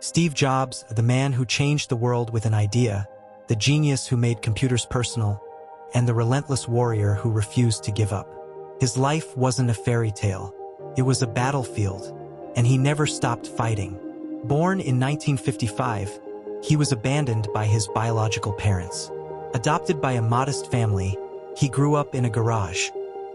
Steve Jobs, the man who changed the world with an idea, the genius who made computers personal, and the relentless warrior who refused to give up. His life wasn't a fairy tale. It was a battlefield, and he never stopped fighting. Born in 1955, he was abandoned by his biological parents. Adopted by a modest family, he grew up in a garage,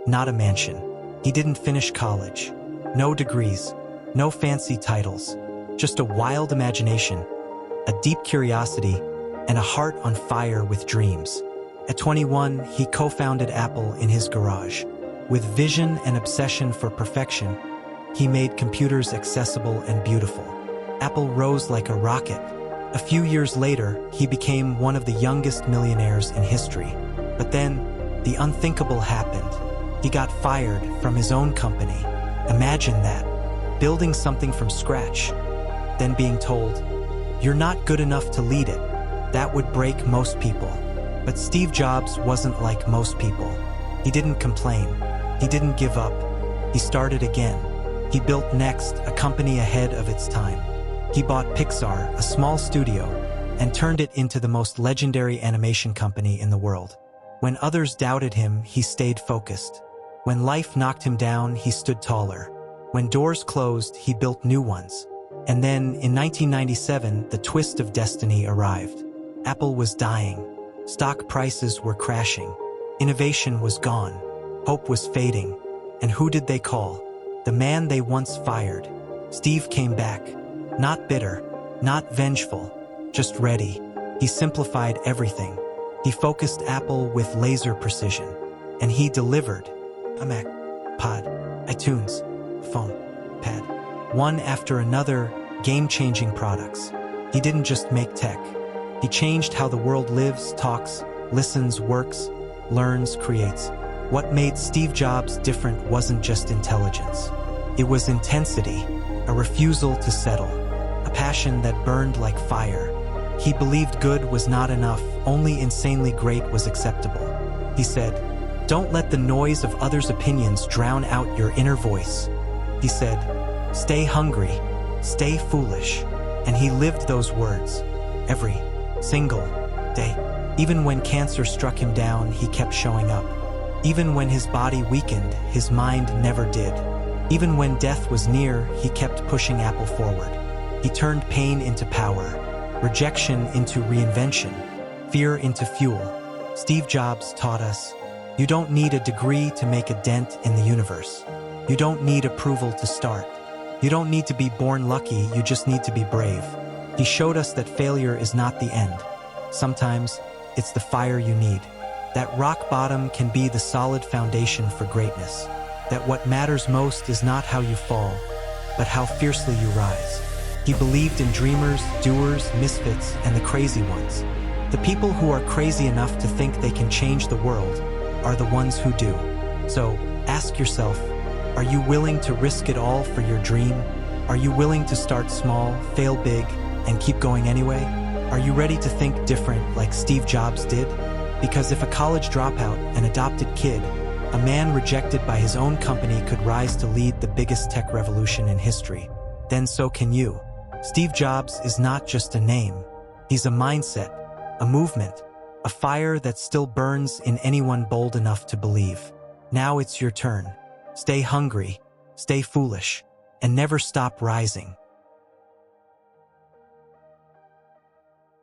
not a mansion. He didn't finish college. No degrees, no fancy titles, just a wild imagination, a deep curiosity, and a heart on fire with dreams. At 21, he co-founded Apple in his garage. With vision and obsession for perfection, he made computers accessible and beautiful. Apple rose like a rocket. A few years later, he became one of the youngest millionaires in history. But then, the unthinkable happened. He got fired from his own company. Imagine that, building something from scratch, then being told, "You're not good enough to lead it." That would break most people. But Steve Jobs wasn't like most people. He didn't complain. He didn't give up. He started again. He built Next, a company ahead of its time. He bought Pixar, a small studio, and turned it into the most legendary animation company in the world. When others doubted him, he stayed focused. When life knocked him down, he stood taller. When doors closed, he built new ones. And then, in 1997, the twist of destiny arrived. Apple was dying. Stock prices were crashing. Innovation was gone. Hope was fading. And who did they call? The man they once fired. Steve came back. Not bitter, not vengeful, just ready. He simplified everything. He focused Apple with laser precision. And he delivered. A Mac, Pod, iTunes, phone, pad. One after another, game-changing products. He didn't just make tech. He changed how the world lives, talks, listens, works, learns, creates. What made Steve Jobs different wasn't just intelligence. It was intensity, a refusal to settle, a passion that burned like fire. He believed good was not enough, only insanely great was acceptable. He said, "Don't let the noise of others' opinions drown out your inner voice." He said, "Stay hungry, stay foolish." And he lived those words every single day. Even when cancer struck him down, he kept showing up. Even when his body weakened, his mind never did. Even when death was near, he kept pushing Apple forward. He turned pain into power, rejection into reinvention, fear into fuel. Steve Jobs taught us, you don't need a degree to make a dent in the universe. You don't need approval to start. You don't need to be born lucky, you just need to be brave. He showed us that failure is not the end. Sometimes, it's the fire you need. That rock bottom can be the solid foundation for greatness. That what matters most is not how you fall, but how fiercely you rise. He believed in dreamers, doers, misfits, and the crazy ones. The people who are crazy enough to think they can change the world are the ones who do. So, ask yourself, are you willing to risk it all for your dream? Are you willing to start small, fail big, and keep going anyway? Are you ready to think different like Steve Jobs did? Because if a college dropout, an adopted kid, a man rejected by his own company could rise to lead the biggest tech revolution in history, then so can you. Steve Jobs is not just a name. He's a mindset, a movement, a fire that still burns in anyone bold enough to believe. Now it's your turn. Stay hungry, stay foolish, and never stop rising.